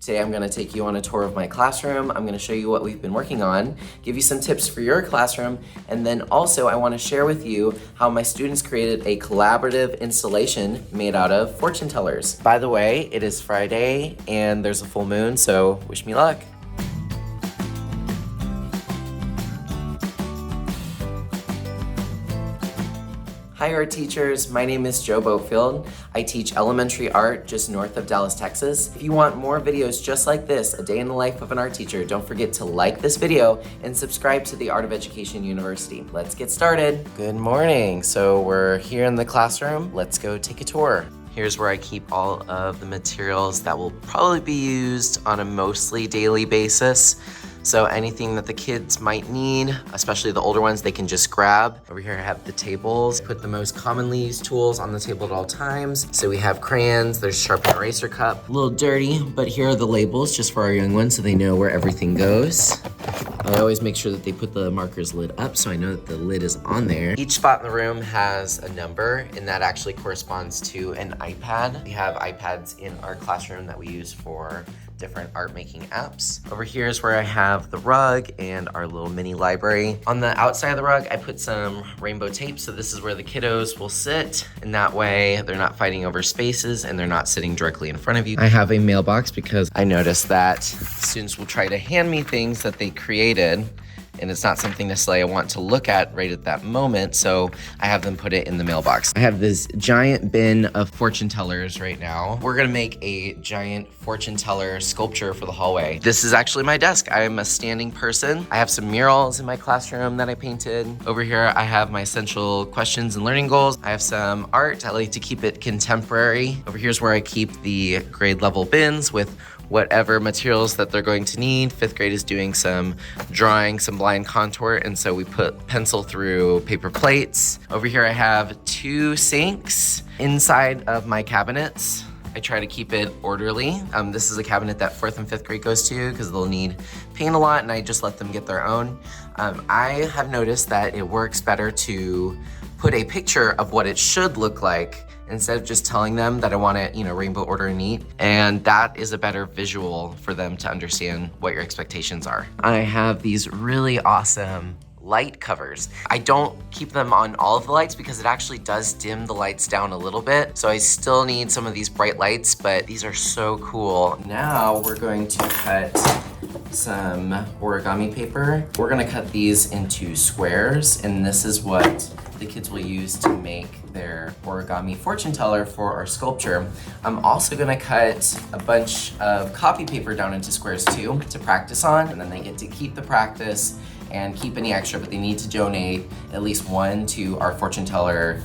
Today I'm gonna take you on a tour of my classroom. I'm gonna show you what we've been working on, give you some tips for your classroom, and then also I wanna share with you how my students created a collaborative installation made out of fortune tellers. By the way, it is Friday and there's a full moon, so wish me luck. Hi art teachers, my name is Joe Boatfield. I teach elementary art just north of Dallas, Texas. If you want more videos just like this, a day in the life of an art teacher, don't forget to like this video and subscribe to the Art of Education University. Let's get started. Good morning. So we're here in the classroom. Let's go take a tour. Here's where I keep all of the materials that will probably be used on a mostly daily basis. So anything that the kids might need, especially the older ones, they can just grab. Over here I have the tables. Put the most commonly used tools on the table at all times. So we have crayons, there's sharpen eraser cup. A little dirty, but here are the labels just for our young ones so they know where everything goes. I always make sure that they put the marker's lid up so I know that the lid is on there. Each spot in the room has a number and that actually corresponds to an iPad. We have iPads in our classroom that we use for different art making apps. Over here is where I have the rug and our little mini library. On the outside of the rug, I put some rainbow tape. So this is where the kiddos will sit. And that way they're not fighting over spaces and they're not sitting directly in front of you. I have a mailbox because I noticed that students will try to hand me things that they created and it's not something necessarily I want to look at right at that moment, so I have them put it in the mailbox. I have this giant bin of fortune tellers right now. We're gonna make a giant fortune teller sculpture for the hallway. This is actually my desk. I am a standing person. I have some murals in my classroom that I painted. Over here, I have my essential questions and learning goals. I have some art. I like to keep it contemporary. Over here's where I keep the grade level bins with whatever materials that they're going to need. Fifth grade is doing some drawing, some blind contour, and so we put pencil through paper plates. Over here I have 2 sinks inside of my cabinets. I try to keep it orderly. This is a cabinet that 4th and 5th grade goes to because they'll need paint a lot and I just let them get their own. I have noticed that it works better to put a picture of what it should look like instead of just telling them that I want it, rainbow order and neat. And that is a better visual for them to understand what your expectations are. I have these really awesome light covers. I don't keep them on all of the lights because it actually does dim the lights down a little bit. So I still need some of these bright lights, but these are so cool. Now we're going to cut some origami paper. We're gonna cut these into squares, and this is what the kids will use to make their origami fortune teller for our sculpture. I'm also gonna cut a bunch of copy paper down into squares too to practice on, and then they get to keep the practice and keep any extra, but they need to donate at least 1 to our fortune teller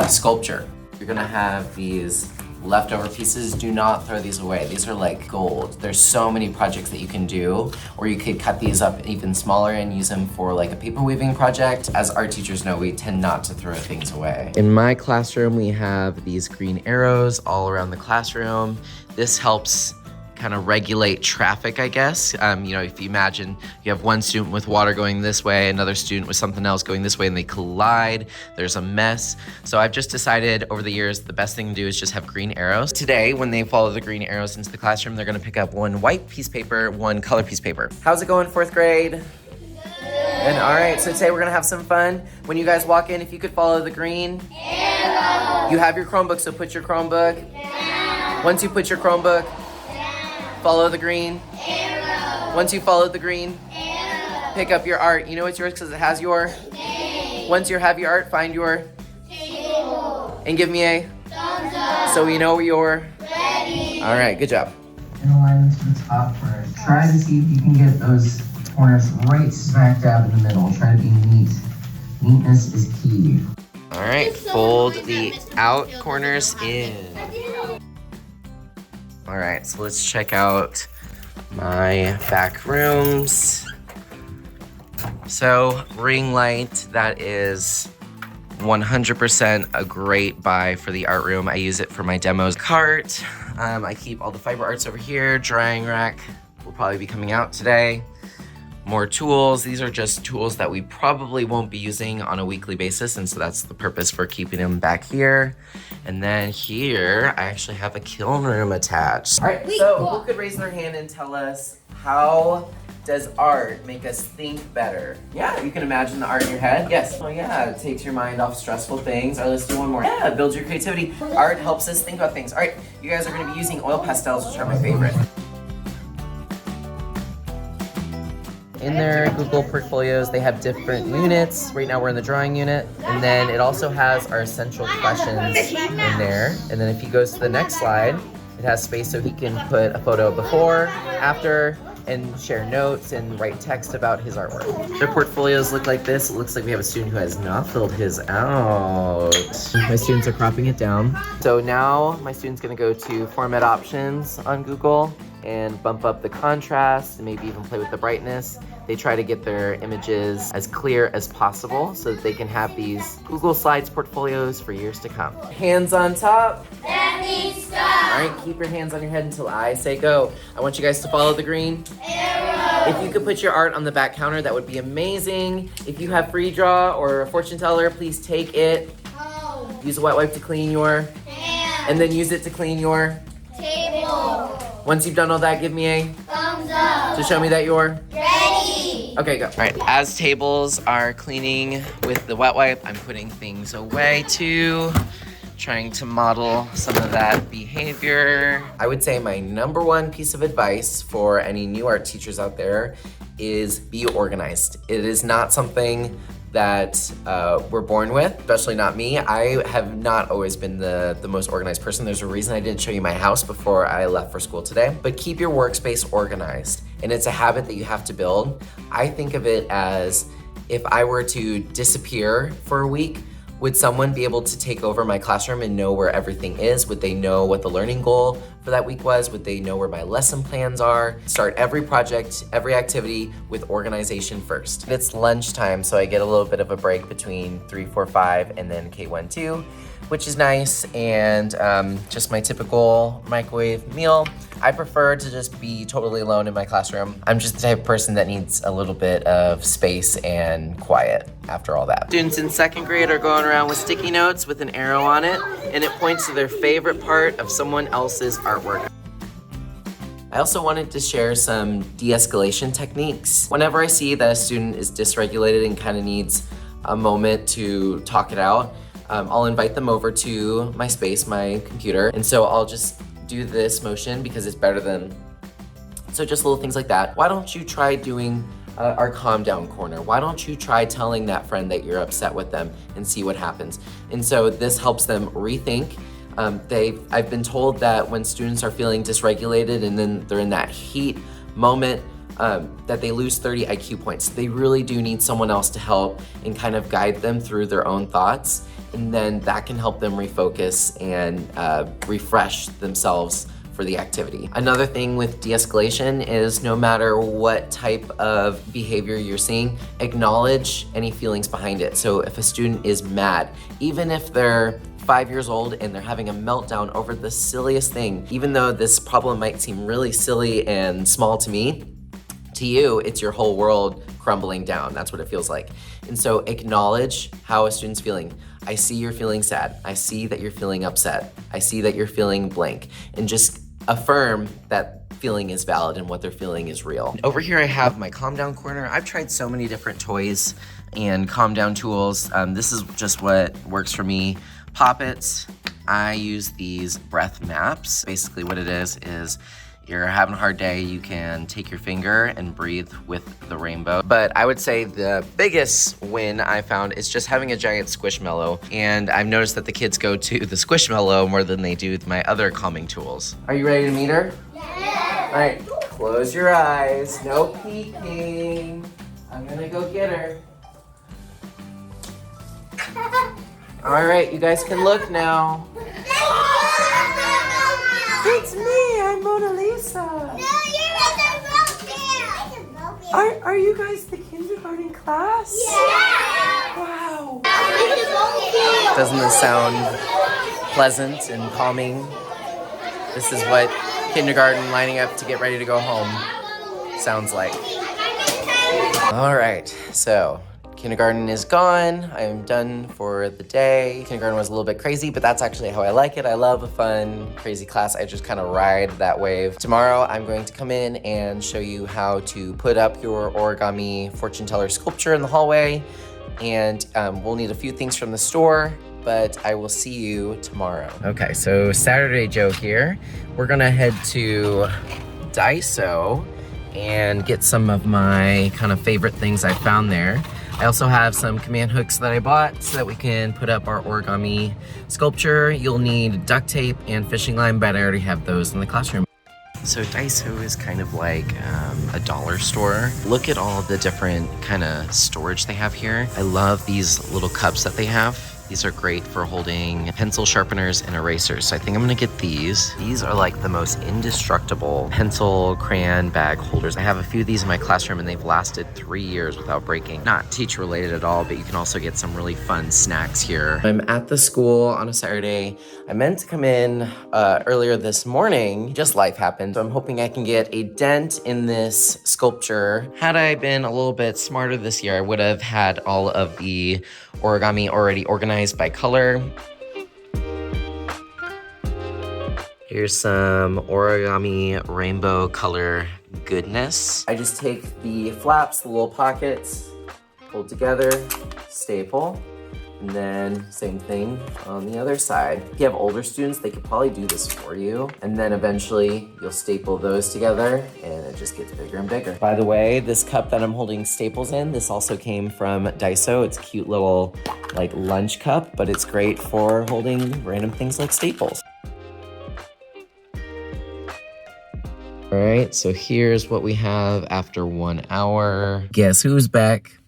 sculpture. You're gonna have these leftover pieces. Do not throw these away. These are like gold. There's so many projects that you can do, or you could cut these up even smaller and use them for like a paper weaving project. As art teachers know, we tend not to throw things away. In my classroom, we have these green arrows all around the classroom. This helps kind of regulate traffic, I guess. If you imagine you have one student with water going this way, another student with something else going this way, and they collide, there's a mess. So I've just decided over the years, the best thing to do is just have green arrows. Today, when they follow the green arrows into the classroom, they're gonna pick up 1 white piece of paper, 1 color piece of paper. How's it going, 4th grade? Good. And all right, so today we're gonna have some fun. When you guys walk in, if you could follow the green arrow. You have your Chromebook, so put your Chromebook down. Once you put your Chromebook, follow the green arrow. Once you follow the green arrow, pick up your art. You know it's yours because it has your name. Once you have your art, find your table. And give me a thumbs up so we know you're ready. All right, good job. And align this to the top first. Try to see if you can get those corners right smack dab in the middle. Try to be neat. Neatness is key. All right, fold the out corners in. All right, so let's check out my back rooms. So ring light, that is 100% a great buy for the art room. I use it for my demos. Cart, I keep all the fiber arts over here. Drying rack will probably be coming out today. more tools. These are just tools that we probably won't be using on a weekly basis, and so that's the purpose for keeping them back here. And then here, I actually have a kiln room attached. All right, so who could raise their hand and tell us, how does art make us think better? Yeah, you can imagine the art in your head. Yes. Oh yeah, it takes your mind off stressful things. All right, let's do one more. Yeah, builds your creativity. Art helps us think about things. All right, you guys are gonna be using oil pastels, which are my favorite. In their Google portfolios, they have different units. Right now we're in the drawing unit. And then it also has our essential questions in there. And then if he goes to the next slide, it has space so he can put a photo before, after, and share notes and write text about his artwork. Their portfolios look like this. It looks like we have a student who has not filled his out. My students are cropping it down. So now my student's gonna go to format options on Google and bump up the contrast and maybe even play with the brightness. They try to get their images as clear as possible so that they can have these Google Slides portfolios for years to come. Hands on top. That means stop. All right, keep your hands on your head until I say go. I want you guys to follow the green Arrow. If you could put your art on the back counter, that would be amazing. If you have free draw or a fortune teller, please take it. Oh. Use a wet wipe to clean your, Hand. and then use it to clean your. Table. Once you've done all that, give me a Thumbs up. to show me that you're. Ready. Okay, go. All right, as tables are cleaning with the wet wipe, I'm putting things away too, trying to model some of that behavior. I would say my number one piece of advice for any new art teachers out there is be organized. It is not something that we're born with, especially not me. I have not always been the most organized person. There's a reason I didn't show you my house before I left for school today. But keep your workspace organized, and it's a habit that you have to build. I think of it as if I were to disappear for a week, would someone be able to take over my classroom and know where everything is? Would they know what the learning goal for that week was? Would they know where my lesson plans are? Start every project, every activity with organization first. It's lunchtime, so I get a little bit of a break between 3, 4, 5, and then K1, 2, which is nice, and just my typical microwave meal. I prefer to just be totally alone in my classroom. I'm just the type of person that needs a little bit of space and quiet after all that. Students in second grade are going around with sticky notes with an arrow on it, and it points to their favorite part of someone else's artwork. I also wanted to share some de-escalation techniques. Whenever I see that a student is dysregulated and kind of needs a moment to talk it out, I'll invite them over to my space, my computer, and so I'll just do this motion because it's better than, so just little things like that. Why don't you try doing our calm down corner? Why don't you try telling that friend that you're upset with them and see what happens? And so this helps them rethink. I've been told that when students are feeling dysregulated and then they're in that heat moment, that they lose 30 IQ points. They really do need someone else to help and kind of guide them through their own thoughts. And then that can help them refocus and refresh themselves for the activity. Another thing with de-escalation is no matter what type of behavior you're seeing, acknowledge any feelings behind it. So if a student is mad, even if they're 5 years old and they're having a meltdown over the silliest thing, even though this problem might seem really silly and small to me, to you, it's your whole world crumbling down. That's what it feels like. And so acknowledge how a student's feeling. I see you're feeling sad. I see that you're feeling upset. I see that you're feeling blank. And just affirm that feeling is valid and what they're feeling is real. Over here I have my calm down corner. I've tried so many different toys and calm down tools. This is just what works for me. Poppets. I use these breath maps. Basically what it is you're having a hard day, you can take your finger and breathe with the rainbow. But I would say the biggest win I found is just having a giant Squishmallow. And I've noticed that the kids go to the Squishmallow more than they do my other calming tools. Are you ready to meet her? Yes. All right, close your eyes, no peeking. I'm gonna go get her. All right, you guys can look now. It's me, I'm Mona Lisa. No, you're in the broken. Are you guys the kindergarten class? Yeah. Wow. Doesn't this sound pleasant and calming? This is what kindergarten lining up to get ready to go home sounds like. All right, so kindergarten is gone. I am done for the day. Kindergarten was a little bit crazy, but that's actually how I like it. I love a fun, crazy class. I just kind of ride that wave. Tomorrow, I'm going to come in and show you how to put up your origami fortune teller sculpture in the hallway. And we'll need a few things from the store, but I will see you tomorrow. Okay, so Saturday Joe here. We're gonna head to Daiso and get some of my kind of favorite things I found there. I also have some command hooks that I bought so that we can put up our origami sculpture. You'll need duct tape and fishing line, but I already have those in the classroom. So Daiso is kind of like a dollar store. Look at all the different kind of storage they have here. I love these little cups that they have. These are great for holding pencil sharpeners and erasers. So I think I'm gonna get these. These are like the most indestructible pencil crayon bag holders. I have a few of these in my classroom and they've lasted 3 years without breaking. Not teacher related at all, but you can also get some really fun snacks here. I'm at the school on a Saturday. I meant to come in earlier this morning, just life happened. So I'm hoping I can get a dent in this sculpture. Had I been a little bit smarter this year, I would have had all of the origami already organized by color. Here's some origami rainbow color goodness. I just take the flaps, the little pockets, pull together, staple, and then same thing on the other side. If you have older students, they could probably do this for you. And then eventually you'll staple those together and it just gets bigger and bigger. By the way, this cup that I'm holding staples in, this also came from Daiso. It's a cute little like lunch cup, but it's great for holding random things like staples. All right, so here's what we have after 1 hour. Guess who's back?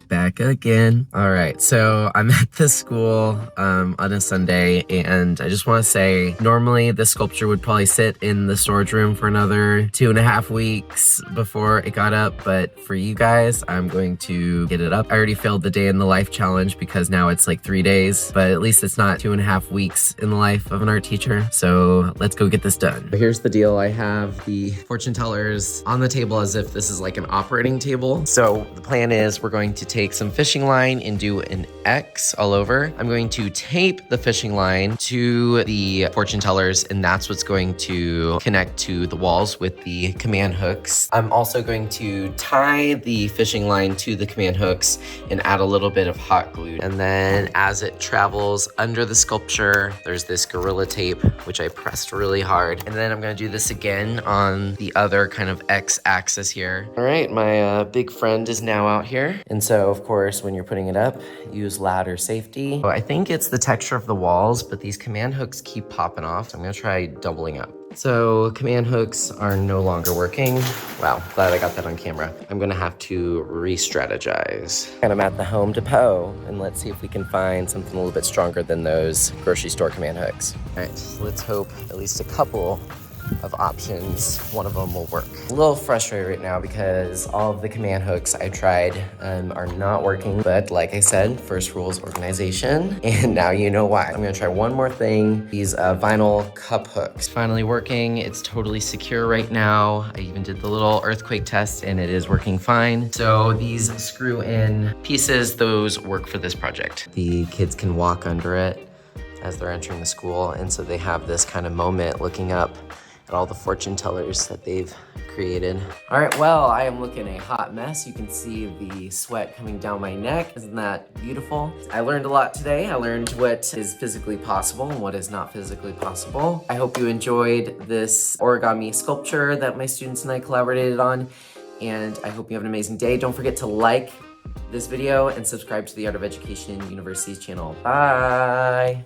Back again. All right, so I'm at the school on a Sunday, and I just want to say, normally this sculpture would probably sit in the storage room for another 2.5 weeks before it got up, but for you guys, I'm going to get it up. I already failed the day in the life challenge because now it's like 3 days, but at least it's not 2.5 weeks in the life of an art teacher. So let's go get this done. Here's the deal. I have the fortune tellers on the table as if this is like an operating table. So the plan is we're going to take some fishing line and do an X all over. I'm going to tape the fishing line to the fortune tellers, and that's what's going to connect to the walls with the command hooks. I'm also going to tie the fishing line to the command hooks and add a little bit of hot glue. And then as it travels under the sculpture, there's this Gorilla Tape, which I pressed really hard. And then I'm gonna do this again on the other kind of X axis here. All right, my big friend is now out here. And so of course, when you're putting it up, use ladder safety. So I think it's the texture of the walls, but these command hooks keep popping off. So I'm gonna try doubling up. So command hooks are no longer working. Wow, glad I got that on camera. I'm gonna have to re-strategize. And I'm at the Home Depot, and let's see if we can find something a little bit stronger than those grocery store command hooks. All right, so let's hope at least a couple of options, one of them will work. A little frustrated right now because all of the command hooks I tried are not working, but like I said, first rule is organization, and now you know why. I'm gonna try one more thing, these vinyl cup hooks. Finally working, it's totally secure right now. I even did the little earthquake test and it is working fine. So these screw in pieces, those work for this project. The kids can walk under it as they're entering the school, and so they have this kind of moment looking up at all the fortune tellers that they've created. All right, well, I am looking a hot mess. You can see the sweat coming down my neck. Isn't that beautiful? I learned a lot today. I learned what is physically possible and what is not physically possible. I hope you enjoyed this origami sculpture that my students and I collaborated on, and I hope you have an amazing day. Don't forget to like this video and subscribe to the Art of Education University's channel. Bye.